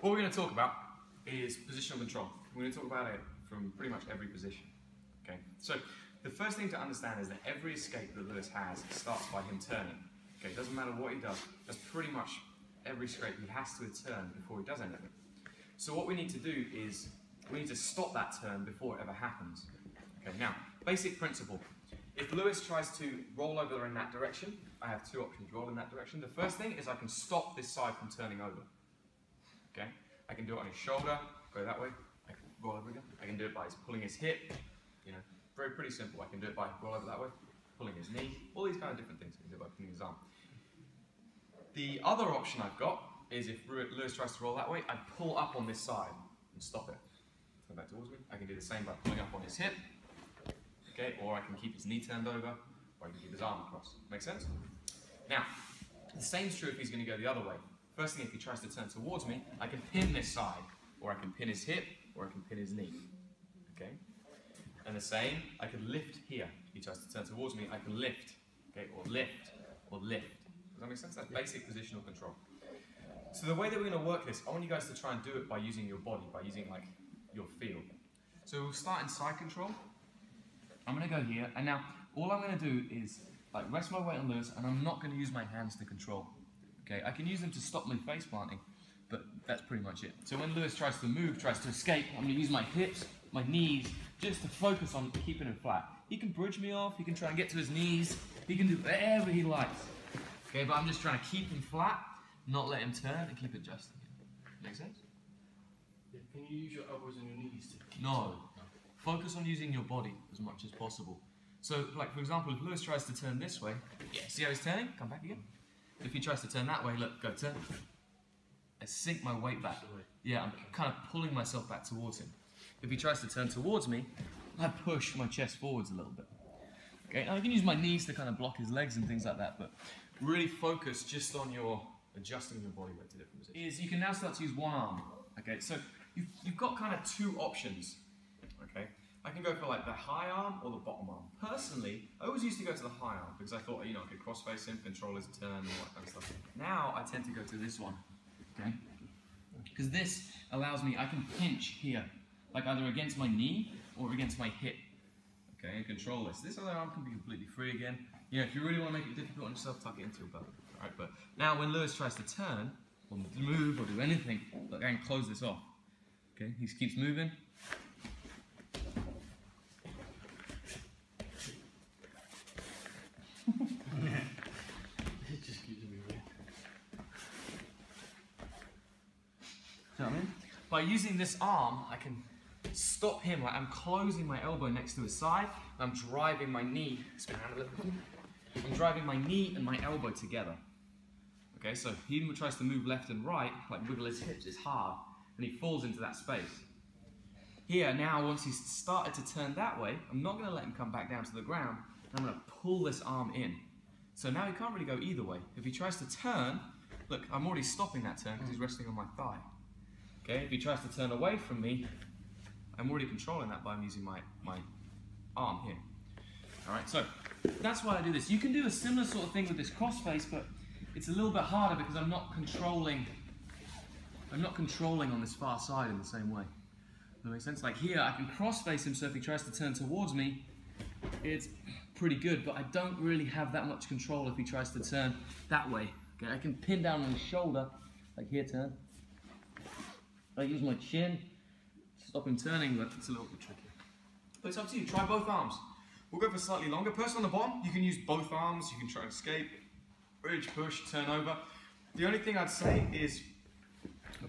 What we're going to talk about is positional control. We're going to talk about it from pretty much every position. Okay, so the first thing to understand is that every escape that Lewis has starts by him turning. Okay, it doesn't matter what he does. That's pretty much every escape he has to turn before he does anything. So what we need to do is we need to stop that turn before it ever happens. Okay, now basic principle. If Lewis tries to roll over in that direction, I have two options: roll in that direction. The first thing is I can stop this side from turning over. Okay, I can do it on his shoulder, go that way. I can roll over again. I can do it by pulling his hip. You know, pretty simple. I can do it by roll over that way, pulling his knee, all these kind of different things. I can do it by pulling his arm. The other option I've got is if Lewis tries to roll that way, I pull up on this side and stop it. Turn back towards me. I can do the same by pulling up on his hip. Okay, or I can keep his knee turned over, or I can keep his arm across. Make sense? Now, the same is true if he's going to go the other way. First thing, if he tries to turn towards me, I can pin this side, or I can pin his hip, or I can pin his knee. Okay? And the same, I can lift here. If he tries to turn towards me, I can lift. Okay, or lift, or lift. Does that make sense? That's basic positional control. So the way that we're going to work this, I want you guys to try and do it by using your body, by using like your feel. So we'll start in side control. I'm going to go here, and now all I'm going to do is like rest my weight on Lewis, and I'm not going to use my hands to control. Okay, I can use them to stop me face planting, but that's pretty much it. So when Lewis tries to move, tries to escape, I'm going to use my hips, my knees, just to focus on keeping him flat. He can bridge me off, he can try and get to his knees, he can do whatever he likes. Okay, but I'm just trying to keep him flat, not let him turn, and keep adjusting him. Make sense? Yeah, can you use your elbows and your knees to keep No. Focus on using your body as much as possible. So, like for example, if Lewis tries to turn this way, yeah, see how he's turning? Come back again. If he tries to turn that way, look, go turn. I sink my weight back. Yeah, I'm kind of pulling myself back towards him. If he tries to turn towards me, I push my chest forwards a little bit. Okay, now I can use my knees to kind of block his legs and things like that, but really focus just on your adjusting your body weight to different positions. You can now start to use one arm. Okay, so you've got kind of two options. Okay, I can go for like the high arm or the bottom arm. Personally, I always used to go to the high arm because I thought, you know, I could cross face him, control his turn, and all that kind of stuff. Now I tend to go to this one. Okay, because this allows me, I can pinch here, like either against my knee or against my hip. Okay, and control this. This other arm can be completely free again. You know, if you really want to make it difficult on yourself, tuck it into your belt. Alright, but now when Lewis tries to turn, or move, or do anything, look, I can close this off. Okay, he keeps moving. It just keeps moving. See what I mean? By using this arm, I can stop him. Like I'm closing my elbow next to his side. I'm driving my knee. Spin around a little bit. I'm driving my knee and my elbow together. Okay, so he tries to move left and right, like wiggle his hips. It's hard, and he falls into that space. Here now, once he's started to turn that way, I'm not going to let him come back down to the ground. I'm going to pull this arm in. So now he can't really go either way. If he tries to turn, look, I'm already stopping that turn because he's resting on my thigh. Okay, if he tries to turn away from me, I'm already controlling that by using my arm here. Alright, so that's why I do this. You can do a similar sort of thing with this crossface, but it's a little bit harder because I'm not controlling on this far side in the same way. Does that make sense? Like here, I can crossface him, so if he tries to turn towards me, it's pretty good, but I don't really have that much control if he tries to turn that way. Okay, I can pin down on his shoulder, like here, turn. I use my chin, stop him turning, but it's a little bit tricky. But it's up to you, try both arms. We'll go for slightly longer. Person on the bottom, you can use both arms, you can try and escape, bridge, push, turn over. The only thing I'd say is,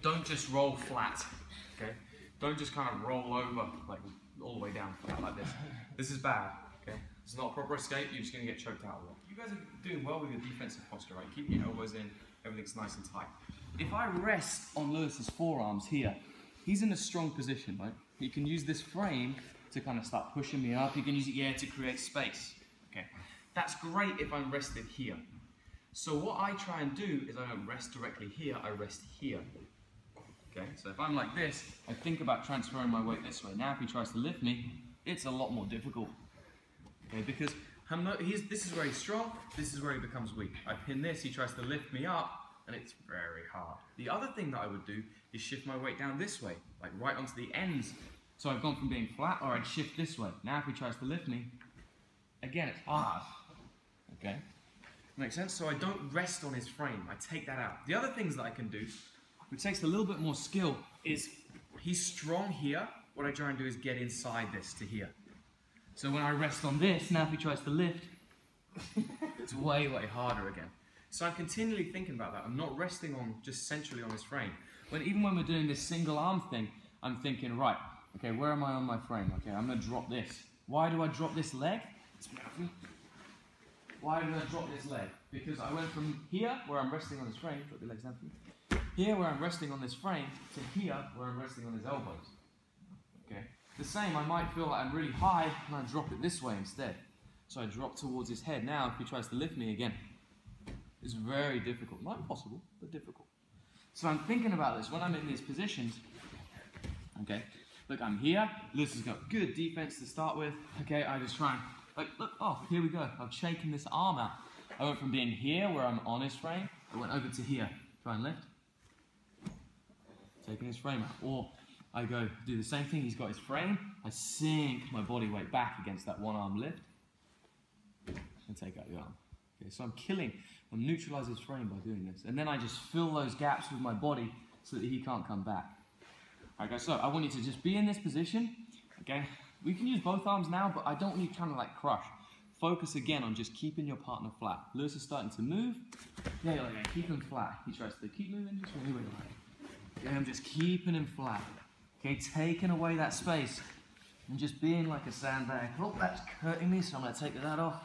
don't just roll flat, okay? Don't just kind of roll over, like all the way down flat like this. This is bad, okay? It's not a proper escape, you're just gonna get choked out a lot. You guys are doing well with your defensive posture, right? Keep your elbows in, everything's nice and tight. If I rest on Lewis's forearms here, he's in a strong position, right? He can use this frame to kind of start pushing me up. He can use it, yeah, to create space, okay? That's great if I'm rested here. So what I try and do is I don't rest directly here, I rest here. Okay, so if I'm like this, I think about transferring my weight this way. Now if he tries to lift me, it's a lot more difficult. Okay, because this is where he's strong, this is where he becomes weak. I pin this, he tries to lift me up, and it's very hard. The other thing that I would do is shift my weight down this way, like right onto the ends. So I've gone from being flat, or I'd shift this way. Now if he tries to lift me, again, it's hard, okay? Makes sense? So I don't rest on his frame, I take that out. The other things that I can do, which takes a little bit more skill, is he's strong here. What I try and do is get inside this to here. So when I rest on this, now if he tries to lift, it's way, way harder again. So I'm continually thinking about that. I'm not resting on just centrally on his frame. Even when we're doing this single arm thing, I'm thinking, right, okay, where am I on my frame? Okay, I'm gonna drop this. Why do I drop this leg? Why do I drop this leg? Because I went from here, where I'm resting on his frame, put the legs down for me. Here, where I'm resting on this frame, to here, where I'm resting on his elbows. Okay. The same, I might feel like I'm really high, and I drop it this way instead. So I drop towards his head. Now, if he tries to lift me again, it's very difficult. Not impossible, but difficult. So I'm thinking about this when I'm in these positions. Okay, look, I'm here. Lewis has got good defense to start with. Okay, I just try and, like, look, oh, here we go. I've shaken this arm out. I went from being here, where I'm on his frame, I went over to here. Try and lift. Taking his frame out. Or I go do the same thing. He's got his frame. I sink my body weight back against that one arm lift and take out the arm. Okay, so I'm neutralizing his frame by doing this. And then I just fill those gaps with my body so that he can't come back. Alright guys, so I want you to just be in this position. Okay, we can use both arms now, but I don't want you trying to like crush. Focus again on just keeping your partner flat. Lewis is starting to move. Yeah, you're like, keep him flat. He tries to keep moving. Just move it. Okay, I'm just keeping him flat. Okay, taking away that space and just being like a sandbag. Oh, that's hurting me, so I'm going to take that off.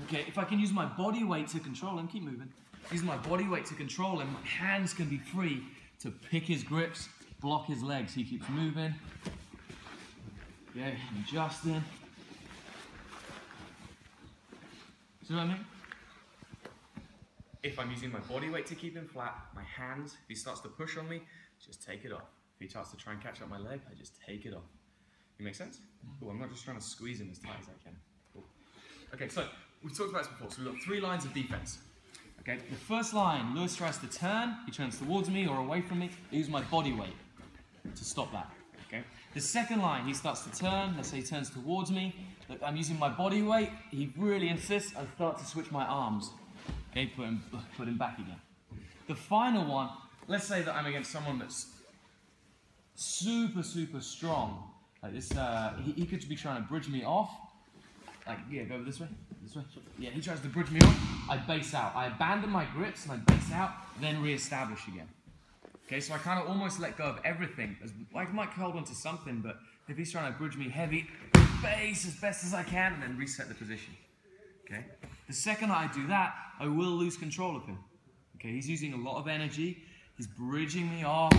Okay, if I can use my body weight to control him, keep moving. Use my body weight to control him, my hands can be free to pick his grips, block his legs. He keeps moving. Okay, adjusting. See what I mean? If I'm using my body weight to keep him flat, my hands, if he starts to push on me, just take it off. If he starts to try and catch up my leg, I just take it off. You make sense? Cool, I'm not just trying to squeeze him as tight as I can. Cool. Okay, so we've talked about this before. So we've got 3 lines of defense. Okay, the first line, Lewis tries to turn, he turns towards me or away from me. I use my body weight to stop that. Okay. The second line, he starts to turn, let's say he turns towards me. Look, I'm using my body weight, he really insists, I start to switch my arms. Okay, put him back again. The final one, let's say that I'm against someone that's super, super strong. Like this, he could be trying to bridge me off. Like, yeah, go this way, this way. Yeah, he tries to bridge me off, I base out. I abandon my grips and I base out, then re-establish again. Okay, so I kind of almost let go of everything. I might hold on to something, but if he's trying to bridge me heavy, base as best as I can, and then reset the position. Okay. The second I do that, I will lose control of him. Okay, he's using a lot of energy. He's bridging me off,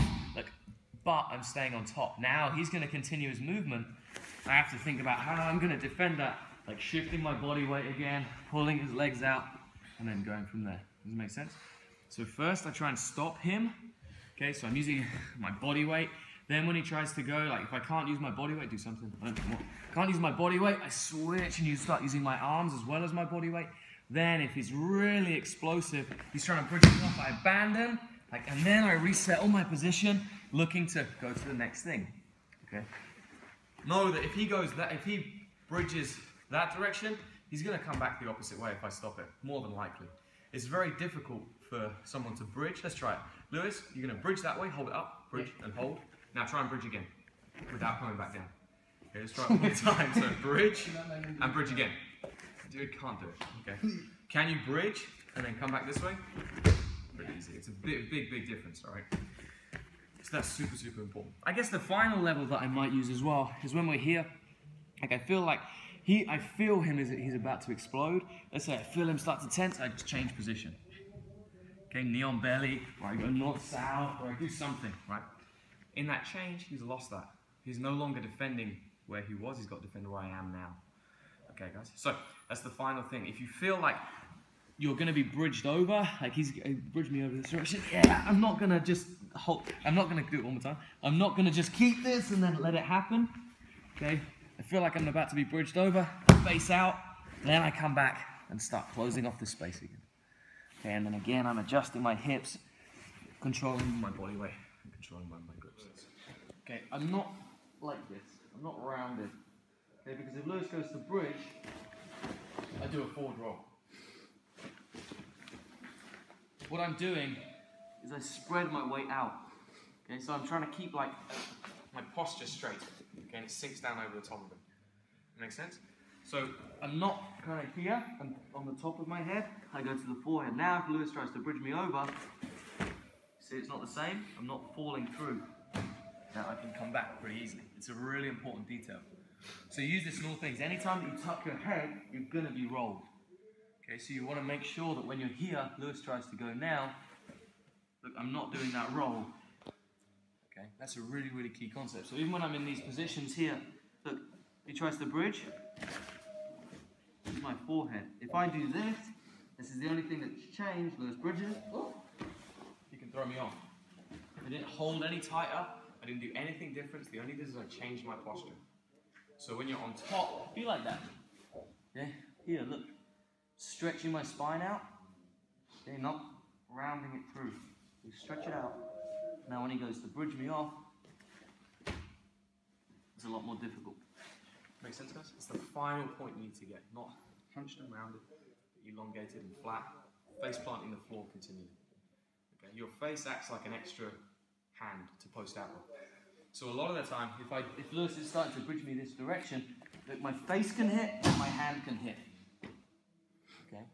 but I'm staying on top. Now he's going to continue his movement. I have to think about how I'm going to defend that, like shifting my body weight again, pulling his legs out, and then going from there. Does it make sense? So first I try and stop him. Okay, so I'm using my body weight. Then when he tries to go, like if I can't use my body weight, do something. I don't know what. Can't use my body weight, I switch and start using my arms as well as my body weight. Then if he's really explosive, he's trying to bridge me off, I abandon, and then I resettle my position, looking to go to the next thing. Okay. Know that if he bridges that direction, he's going to come back the opposite way if I stop it, more than likely. It's very difficult for someone to bridge. Let's try it. Lewis, you're going to bridge that way, hold it up, bridge and hold. Now try and bridge again, without coming back down. Okay, let's try it one more time. So bridge and bridge again. Dude, can't do it. Okay. Can you bridge and then come back this way? Pretty easy. It's a big difference, all right? So that's super, super important. I guess the final level that I might use as well is when we're here. Like I feel like I feel him as he's about to explode. Let's say I feel him start to tense, I just change position. Okay, knee on belly, or I go north-south, or I do something, right? In that change, he's lost that. He's no longer defending where he was, he's got to defend where I am now. Okay, guys, so that's the final thing. If you feel like you're going to be bridged over, like he's bridged me over this direction, yeah, I'm not going to just hold, I'm not going to do it one more time. I'm not going to just keep this and then let it happen. Okay, I feel like I'm about to be bridged over, face out, then I come back and start closing off this space again. Okay, and then again, I'm adjusting my hips, controlling my body weight and controlling my grips. Okay, I'm not like this. I'm not rounded. Okay, because if Lewis goes to bridge, I do a forward roll. What I'm doing is I spread my weight out. Okay, so I'm trying to keep like my posture straight. Okay, and it sinks down over the top of it. Make sense? So I'm not kind of here and on the top of my head. I go to the forehead. Now, if Lewis tries to bridge me over, see, it's not the same. I'm not falling through. Now I can come back pretty easily. It's a really important detail. So use this in all things. Anytime that you tuck your head, you're going to be rolled. Okay, so you want to make sure that when you're here, Lewis tries to go now. Look, I'm not doing that roll. Okay, that's a really, really key concept. So even when I'm in these positions here, look, he tries to bridge. This is my forehead. If I do this, this is the only thing that's changed. Lewis bridges. Oh, he can throw me off. I didn't hold any tighter. I didn't do anything different. The only thing is I changed my posture. So when you're on top, be like that. Yeah, here, look. Stretching my spine out. Okay, not rounding it through. You stretch it out. Now when he goes to bridge me off, it's a lot more difficult. Make sense, guys? It's the final point you need to get. Not hunched and rounded, but elongated and flat. Face planting the floor continually. Okay, your face acts like an extra hand to post outward. So a lot of the time, if Lewis is starting to bridge me this direction, look, my face can hit and my hand can hit. Okay?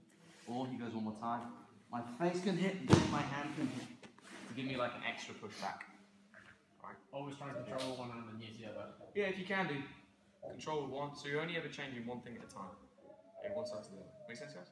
Or he goes one more time. My face can hit and then my hand can hit. To give me like an extra push back. Alright? Always trying to control one hand and the other. Yeah, if you can do. Control with one. So you're only ever changing one thing at a time. Okay, one side to the other. Make sense, guys?